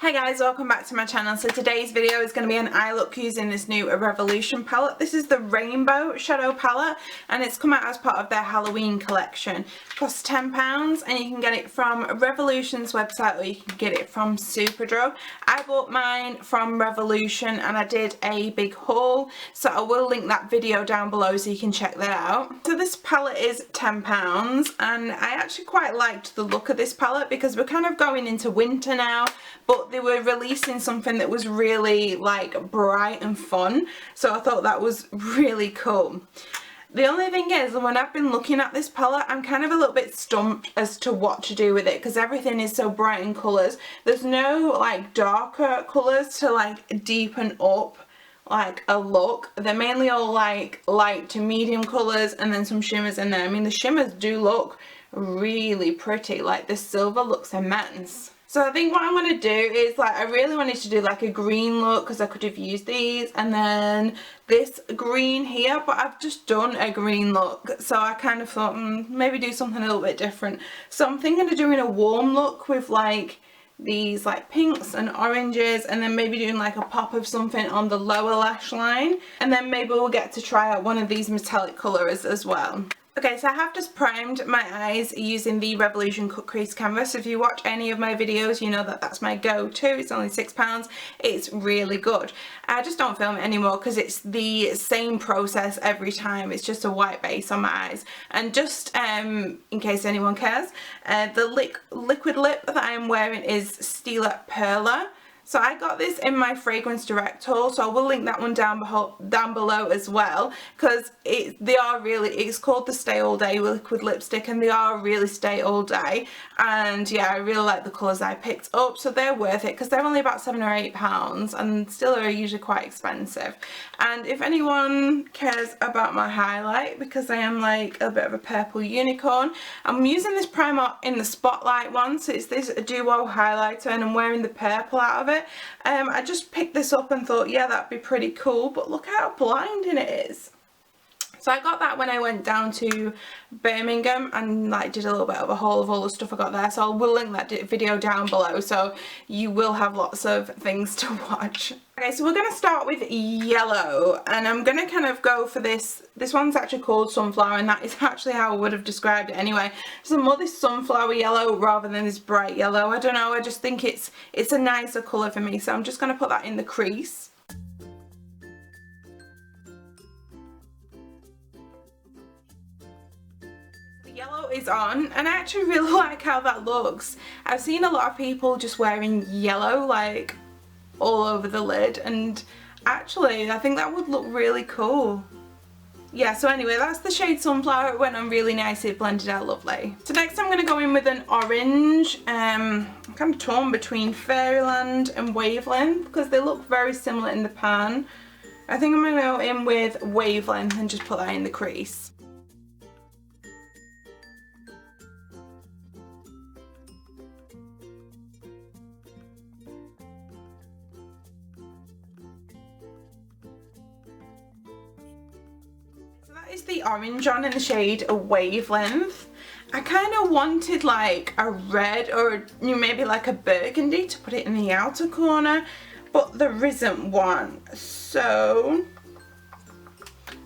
Hey guys, welcome back to my channel. So today's video is going to be an eye look using this new Revolution palette. This is the Rainbow Shadow palette and it's come out as part of their Halloween collection. It costs £10 and you can get it from Revolution's website or you can get it from Superdrug. I bought mine from Revolution and I did a big haul, so I will link that video down below so you can check that out. So this palette is £10 and I actually quite liked the look of this palette because we're kind of going into winter now, but they were releasing something that was really like bright and fun, so I thought that was really cool. The only thing is, when I've been looking at this palette, I'm kind of a little bit stumped as to what to do with it because everything is so bright in colours. There's no like darker colours to like deepen up like a look. They're mainly all like light to medium colours and then some shimmers in there. I mean, the shimmers do look really pretty, like the silver looks immense. So I think what I'm going to do is, like, I really wanted to do like a green look because I could have used these and then this green here, but I've just done a green look, so I kind of thought maybe do something a little bit different. So I'm thinking of doing a warm look with like these like pinks and oranges and then maybe doing like a pop of something on the lower lash line, and then maybe we'll get to try out one of these metallic colours as well. Okay, so I have just primed my eyes using the Revolution Cut Crease Canvas. If you watch any of my videos, you know that that's my go-to. It's only £6. It's really good. I just don't film it anymore because it's the same process every time. It's just a white base on my eyes. And just in case anyone cares, the liquid lip that I am wearing is Stila Perla. So I got this in my Fragrance Direct haul, so I will link that one down below as well, because it's called the Stay All Day liquid lipstick and they are really stay all day, and yeah, I really like the colours I picked up, so they're worth it because they're only about £7 or £8 and still are usually quite expensive. And if anyone cares about my highlight, because I am like a bit of a purple unicorn, I'm using this primer in the Spotlight one, so it's this duo highlighter and I'm wearing the purple out of it. I just picked this up and thought, yeah, that'd be pretty cool, but look how blinding it is. So I got that when I went down to Birmingham and like did a little bit of a haul of all the stuff I got there, so I will link that video down below so you will have lots of things to watch. Okay, so we're going to start with yellow and I'm going to kind of go for this one's actually called Sunflower and that is actually how I would have described it anyway. So more this sunflower yellow rather than this bright yellow. I don't know, I just think it's a nicer colour for me, so I'm just going to put that in the crease. Yellow is on and I actually really like how that looks. I've seen a lot of people just wearing yellow like all over the lid and actually I think that would look really cool. Yeah, so anyway, that's the shade Sunflower. It went on really nice, it blended out lovely. So next I'm going to go in with an orange. I'm kind of torn between Fairyland and Wavelength because they look very similar in the pan. I think I'm going to go in with Wavelength and just put that in the crease. Is the orange on in the shade a Wavelength. I kind of wanted like a red or maybe like a burgundy to put it in the outer corner, but there isn't one, so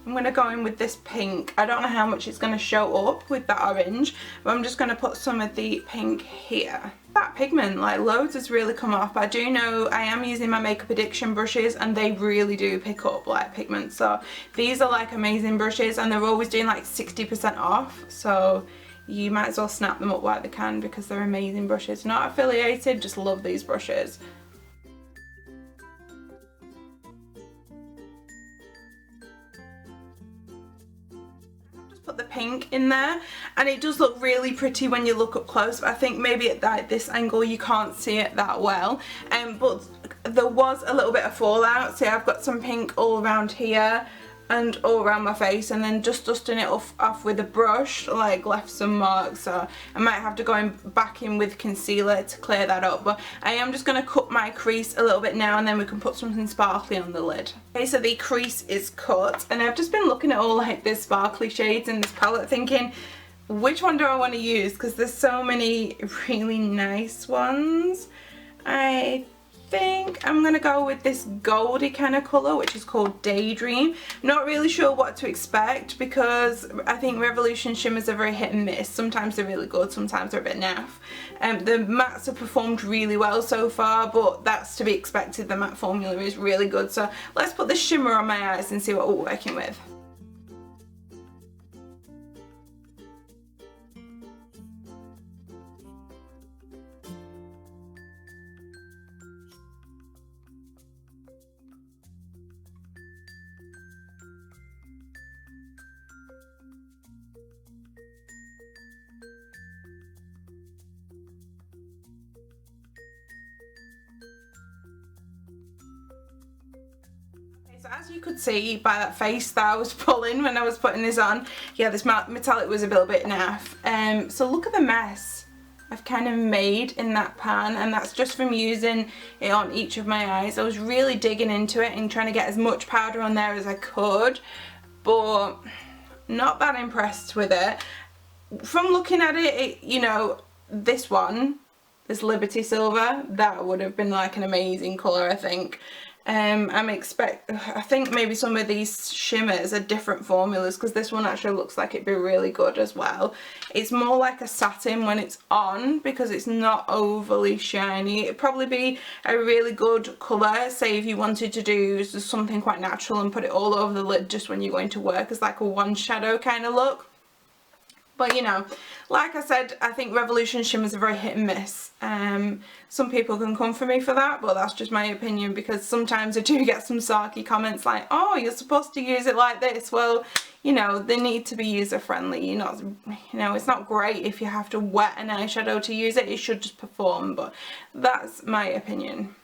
I'm going to go in with this pink. I don't know how much it's going to show up with that orange, but I'm just going to put some of the pink here. That pigment, like loads has really come off, but I do know I am using my Makeup Addiction brushes and they really do pick up like pigment, so these are like amazing brushes and they're always doing like 60% off, so you might as well snap them up while they can because they're amazing brushes. Not affiliated, just love these brushes. Put the pink in there and it does look really pretty when you look up close, but I think maybe at this angle you can't see it that well, but there was a little bit of fallout. See, I've got some pink all around here and all around my face, and then just dusting it off with a brush like left some marks, so I might have to go back in with concealer to clear that up, but I am just going to cut my crease a little bit now and then we can put something sparkly on the lid. Okay, so the crease is cut and I've just been looking at all like the sparkly shades in this palette thinking which one do I want to use because there's so many really nice ones. I think I'm going to go with this goldy kind of colour, which is called Daydream. Not really sure what to expect because I think Revolution shimmers are very hit and miss. Sometimes they're really good, sometimes they're a bit naff. The mattes have performed really well so far, but that's to be expected. The matte formula is really good. So let's put the shimmer on my eyes and see what we're working with. So as you could see by that face that I was pulling when I was putting this on, yeah, this metallic was a little bit naff. So look at the mess I've kind of made in that pan, and that's just from using it on each of my eyes. I was really digging into it and trying to get as much powder on there as I could, but not that impressed with it. From looking at it, you know, this one, this Liberty Silver, that would have been like an amazing colour, I think. I think maybe some of these shimmers are different formulas, because this one actually looks like it'd be really good as well. It's more like a satin when it's on because it's not overly shiny. It'd probably be a really good colour, say if you wanted to do something quite natural and put it all over the lid just when you're going to work as like a one shadow kind of look. But you know, like I said, I think Revolution shimmers are very hit and miss. Some people can come for me for that, but that's just my opinion, because sometimes I do get some sarky comments like, oh, you're supposed to use it like this. Well, you know, they need to be user friendly. You're not, you know, it's not great if you have to wet an eyeshadow to use it. It should just perform, but that's my opinion.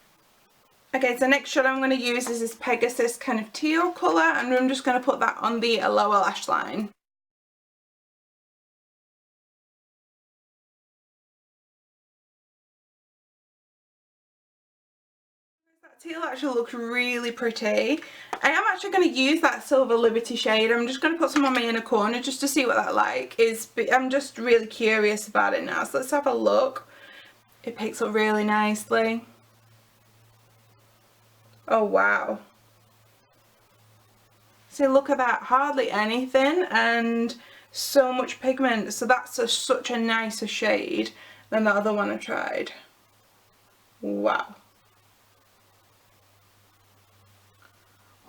Okay, so next shade I'm going to use is this Pegasus kind of teal colour, and I'm just going to put that on the lower lash line. Teal actually looks really pretty. I am actually going to use that Silver Liberty shade. I'm just going to put some on my inner corner just to see what that like is. But I'm just really curious about it now. So let's have a look. It picks up really nicely. Oh wow. See, look at that. Hardly anything and so much pigment. So that's such a nicer shade than the other one I tried. Wow.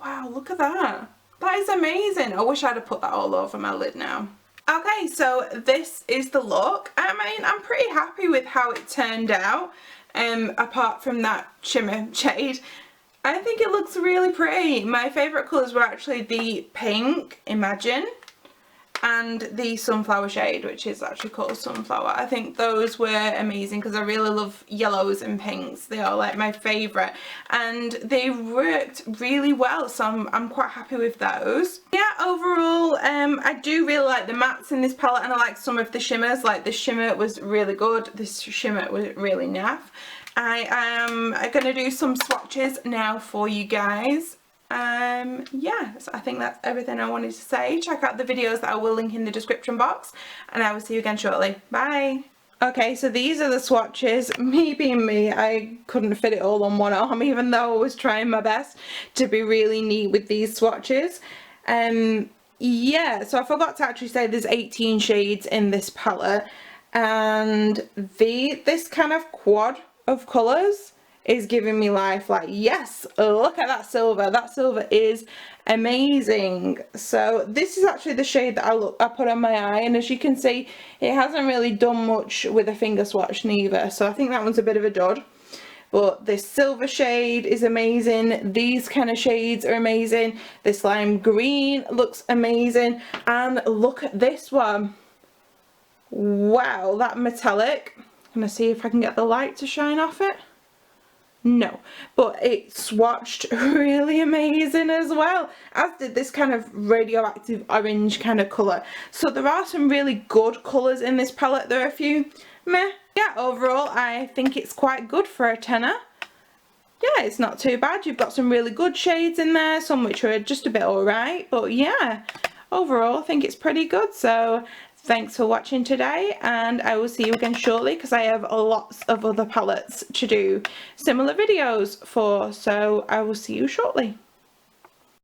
Wow, look at that. That is amazing. I wish I'd have put that all over my lid now. Okay, so this is the look. I mean, I'm pretty happy with how it turned out, apart from that shimmer shade. I think it looks really pretty. My favourite colours were actually the pink, Imagine, and the sunflower shade, which is actually called Sunflower. I think those were amazing because I really love yellows and pinks. They are like my favourite, and they worked really well, so I'm quite happy with those. Yeah, overall I do really like the mattes in this palette, and I like some of the shimmers. Like this shimmer was really good, this shimmer was really naff. I am going to do some swatches now for you guys. Yeah, so I think that's everything I wanted to say. Check out the videos that I will link in the description box, and I will see you again shortly. Bye! Okay, so these are the swatches. Me being me, I couldn't fit it all on one arm, even though I was trying my best to be really neat with these swatches. Yeah, so I forgot to actually say there's 18 shades in this palette, and this kind of quad of colours is giving me life. Like, yes, look at that silver. That silver is amazing. So this is actually the shade that I put on my eye, and as you can see, it hasn't really done much with a finger swatch neither, so I think that one's a bit of a dud. But this silver shade is amazing. These kind of shades are amazing. This lime green looks amazing, and look at this one. Wow, that metallic. I'm gonna see if I can get the light to shine off it. No, but it swatched really amazing as well, as did this kind of radioactive orange kind of colour. So there are some really good colours in this palette. There are a few meh. Yeah, overall I think it's quite good for a tenner. Yeah, it's not too bad. You've got some really good shades in there, some which are just a bit alright, but yeah, overall I think it's pretty good. So Thanks for watching today, and I will see you again shortly because I have lots of other palettes to do similar videos for, so I will see you shortly.